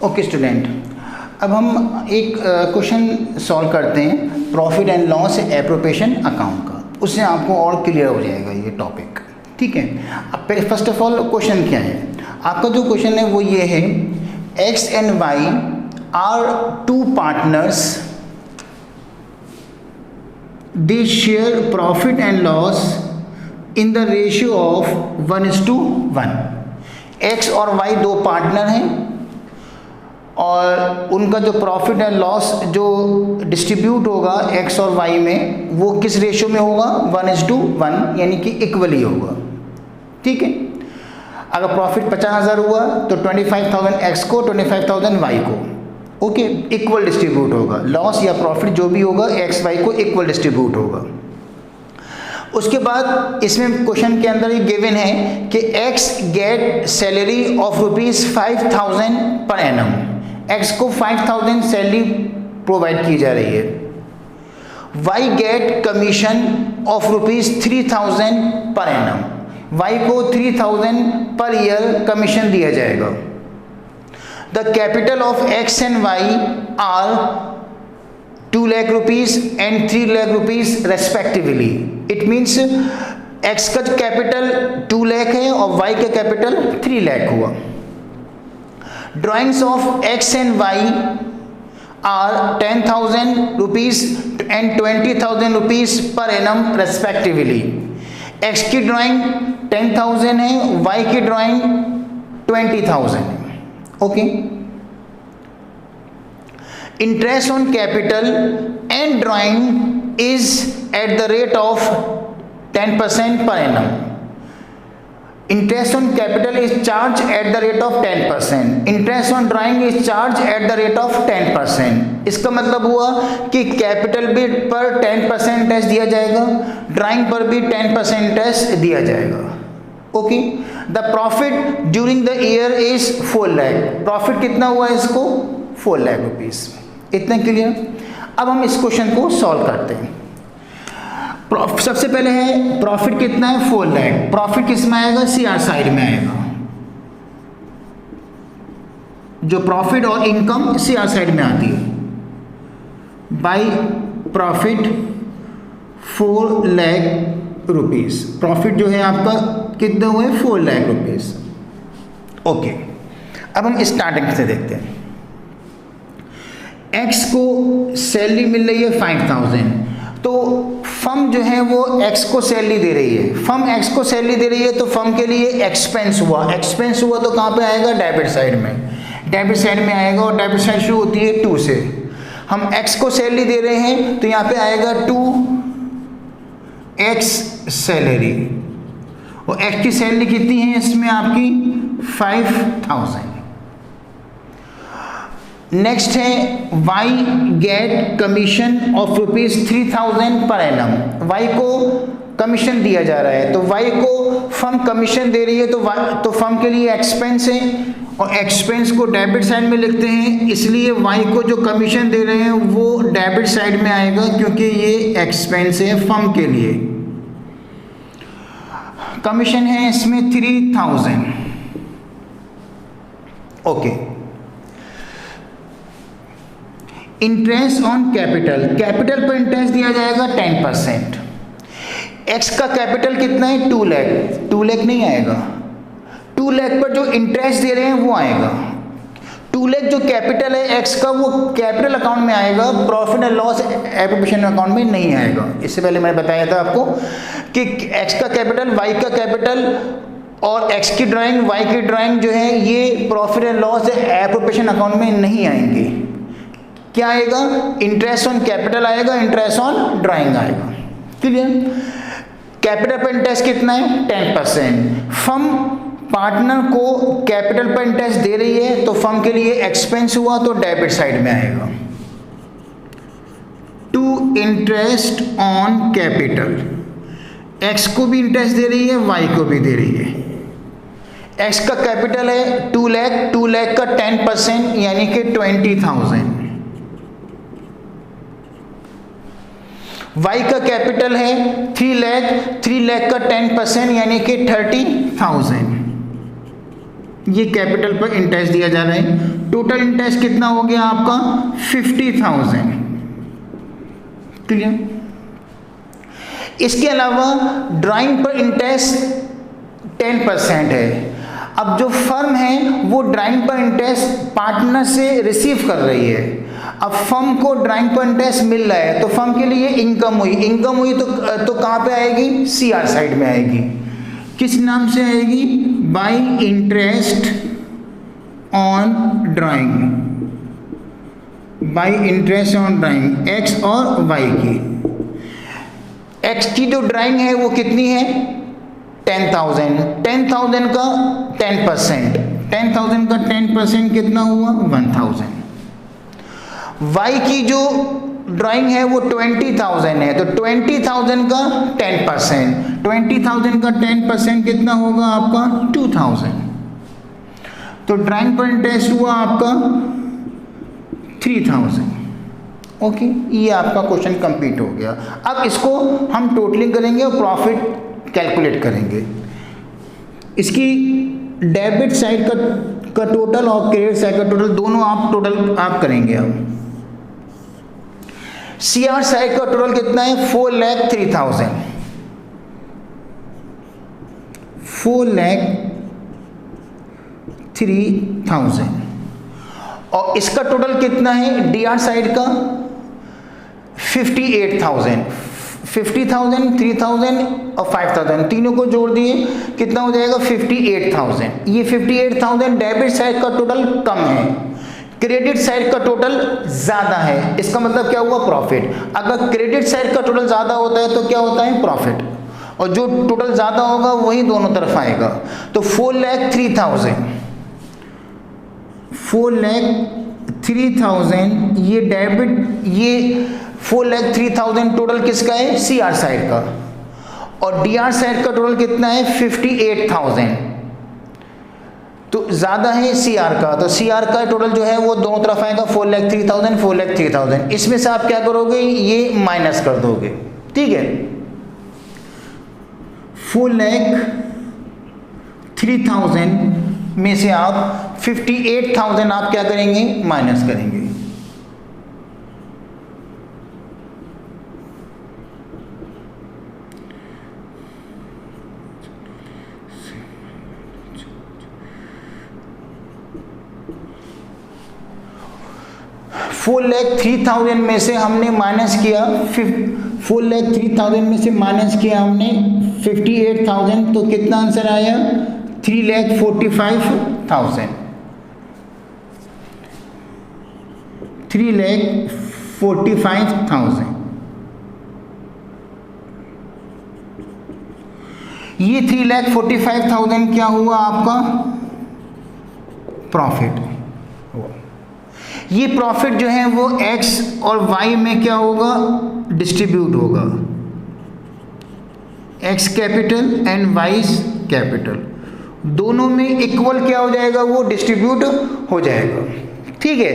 Okay student, अब हम एक क्वेश्चन सॉल्व करते हैं profit and loss appropriation account का। उससे आपको और क्लियर हो जाएगा ये टॉपिक, ठीक है। अब फर्स्ट ऑफ ऑल क्वेश्चन क्या है आपका, जो क्वेश्चन है वो ये है, X and Y are two partners, they share profit and loss in the ratio of 1:1। X और वाई दो पार्टनर हैं और उनका जो प्रॉफिट एंड लॉस जो डिस्ट्रीब्यूट होगा एक्स और वाई में, वो किस रेशियो में होगा, 1:1, यानी कि इक्वली होगा, ठीक है। अगर प्रॉफिट 50,000 हुआ तो 25,000 एक्स को, 25,000 वाई को, ओके, इक्वल डिस्ट्रीब्यूट होगा। लॉस या प्रॉफिट जो भी होगा एक्स वाई को इक्वल डिस्ट्रीब्यूट होगा। उसके बाद इसमें क्वेश्चन के अंदर ये गिवन है कि x get salary of ₹5,000 per annum. X को 5,000 सैलरी प्रोवाइड की जा रही है। Y get commission of ₹3,000 per annum. Y को 3,000 पर ईयर कमीशन दिया जाएगा। The capital of X and Y are 2 lakh rupees and 3 lakh rupees respectively. It means X का capital 2 lakh है और वाई का कैपिटल 3 लाख हुआ। Drawings of X and Y are 10,000 rupees and 20,000 rupees per annum respectively. X की drawing 10,000 है, Y की drawing 20,000 है, okay. Interest on capital and drawing is at the rate of 10% per annum. Interest on capital is charged at the rate of 10%. Interest on drawing is charged at the rate of 10%. इसका मतलब हुआ कि capital भी पर 10% tax दिया जाएगा, drawing पर भी 10% टैक्स दिया जाएगा, okay. The profit during the year is 4 lakh. Profit कितना हुआ इसको, 4 लाख रुपीज। इतना क्लियर। अब हम इस क्वेश्चन को सॉल्व करते हैं। सबसे पहले है प्रॉफिट कितना है, 4 लाख। प्रॉफिट किस में आएगा, सीआर साइड में आएगा। जो प्रॉफिट और इनकम सीआर साइड में आती है। By profit 4 lakh rupees. Profit जो है आपका कितना हुआ है, 4 लाख रुपीज, ओके। अब हम स्टार्टिंग से देखते हैं। एक्स को सैलरी मिल रही है 5,000, तो फर्म जो है वो एक्स को सैलरी दे रही है। फर्म एक्स को सैलरी दे रही है तो फर्म के लिए एक्सपेंस हुआ। एक्सपेंस हुआ तो कहाँ पे आएगा, डेबिट साइड में। डेबिट साइड में आएगा और डेबिट साइड शुरू होती है 2 से। हम एक्स को सैलरी दे रहे हैं तो यहाँ पे आएगा 2x सैलरी, और एक्स की सैलरी कितनी है इसमें आपकी 5,000। नेक्स्ट है Y get commission of ₹3,000 per annum. Y को कमीशन दिया जा रहा है, तो वाई को फर्म कमीशन दे रही है तो फर्म के लिए एक्सपेंस है, और एक्सपेंस को डेबिट साइड में लिखते हैं, इसलिए वाई को जो कमीशन दे रहे हैं वो डेबिट साइड में आएगा क्योंकि ये एक्सपेंस है फर्म के लिए। कमीशन है इसमें 3,000, okay. Interest on capital, capital पर इंटरेस्ट दिया जाएगा 10%। एक्स का कैपिटल कितना है, 2 लाख। 2 लाख नहीं आएगा, 2 लाख पर जो इंटरेस्ट दे रहे हैं वो आएगा। 2 लाख जो कैपिटल है एक्स का वो कैपिटल अकाउंट में आएगा, profit and loss appropriation account में नहीं आएगा। इससे पहले मैंने बताया था आपको कि एक्स का कैपिटल, वाई का कैपिटल और एक्स की ड्राइंग, वाई की ड्राइंग जो है ये profit and loss appropriation account में नहीं आएंगे। क्या आएगा, इंटरेस्ट ऑन कैपिटल आएगा, इंटरेस्ट ऑन ड्राइंग आएगा, क्लियर। कैपिटल पर इंटरेस्ट कितना है, 10%। फर्म पार्टनर को कैपिटल पर इंटरेस्ट दे रही है तो फर्म के लिए एक्सपेंस हुआ तो डेबिट साइड में आएगा। To interest on capital, X को भी इंटरेस्ट दे रही है, वाई को भी दे रही है। एक्स का कैपिटल है 2 लाख, 2 लाख का 10% यानी कि 20,000। वाई का कैपिटल है 3 लाख, 3 लाख का 10% यानी कि 30,000। ये कैपिटल पर इंटरेस्ट दिया जा रहा है। टोटल इंटरेस्ट कितना हो गया आपका 50,000। क्लियर। इसके अलावा ड्राइंग पर इंटरेस्ट 10% है। अब जो फर्म है वो ड्राइंग पर इंटरेस्ट पार्टनर से रिसीव कर रही है। अब फर्म को ड्राइंग पर इंटरेस्ट मिल रहा है तो फर्म के लिए इनकम हुई। इनकम हुई तो कहाँ पे आएगी? सीआर साइड में आएगी। किस नाम से आएगी? Bye interest on drawing, bye interest on drawing x और वाई की। एक्स की जो ड्राइंग है वो कितनी है? 10,000। 10,000 का 10%, 10,000 का 10% कितना हुआ? 1,000। वाई की जो ड्राइंग है वो 20,000 है तो 20,000 का 10%, 20,000 का 10% कितना होगा आपका? 2,000। तो ड्राइंग पर इंटरेस्ट हुआ आपका 3,000। ओके, ये आपका क्वेश्चन कंप्लीट हो गया। अब इसको हम टोटलिंग करेंगे और प्रॉफिट कैलकुलेट करेंगे। इसकी डेबिट साइड का टोटल और क्रेडिट साइड का टोटल दोनों आप करेंगे। अब सीआर साइड का टोटल कितना है? 4,03,000, 4,03,000। और इसका टोटल कितना है डीआर साइड का? 58,000। 50,000, 3,000 और 5,000 तीनों को जोड़ दिए कितना हो जाएगा? 58,000। ये 58,000 डेबिट साइड का टोटल कम है, क्रेडिट साइड का टोटल ज्यादा है। इसका मतलब क्या हुआ? प्रॉफिट। अगर क्रेडिट साइड का टोटल ज्यादा होता है तो क्या होता है? प्रॉफिट। और जो टोटल ज्यादा होगा वही दोनों तरफ आएगा। तो 4,03,000, 4,03,000 ये डेबिट, ये 4,03,000 टोटल किसका है? सीआर साइड का। और डीआर साइड का टोटल कितना है? 58,000। तो ज्यादा है सीआर का, तो सीआर का टोटल जो है वो दोनों तरफ आएगा 4,03,000, 4,03,000। इसमें से आप क्या करोगे? ये माइनस कर दोगे। ठीक है, 4,03,000 में से आप 58,000 आप क्या करेंगे? माइनस करेंगे। $4,03,000 में से हमने माइनस किया 4,03,000 में से माइनस किया हमने 58,000, तो कितना आंसर आया? 3,45,000। 3,45,000। ये 3,45,000 क्या हुआ आपका? प्रॉफिट। ये प्रॉफिट जो है वो एक्स और वाई में क्या होगा? डिस्ट्रीब्यूट होगा। X capital and Y capital दोनों में इक्वल क्या हो जाएगा? वो डिस्ट्रीब्यूट हो जाएगा। ठीक है,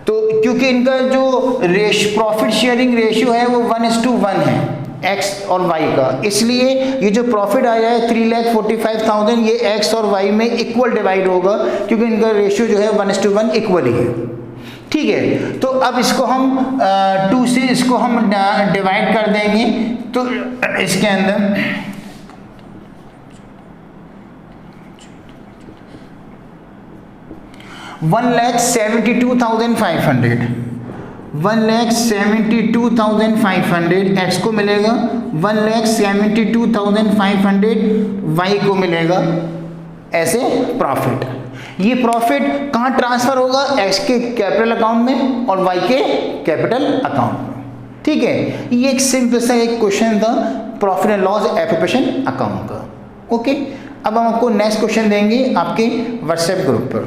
तो क्योंकि इनका जो प्रॉफिट शेयरिंग रेशियो है वो 1:1 है एक्स और वाई का, इसलिए ये जो प्रॉफिट आया है 3,45,000 ये एक्स और वाई में इक्वल डिवाइड होगा, क्योंकि इनका रेशियो जो है 1:1 इक्वल ही है। ठीक है, तो अब इसको हम 2 से इसको हम डिवाइड कर देंगे। तो इसके अंदर 1,72,500, 1,72,500 एक्स को मिलेगा, 1,72,500 वाई को मिलेगा ऐसे प्रॉफिट। ये प्रॉफिट कहाँ ट्रांसफर होगा? एक्स के कैपिटल अकाउंट में और वाई के कैपिटल अकाउंट में। ठीक है, ये एक सिंपल सा एक क्वेश्चन था profit and loss appropriation account का। ओके, अब हम आपको नेक्स्ट क्वेश्चन देंगे आपके व्हाट्सएप ग्रुप पर।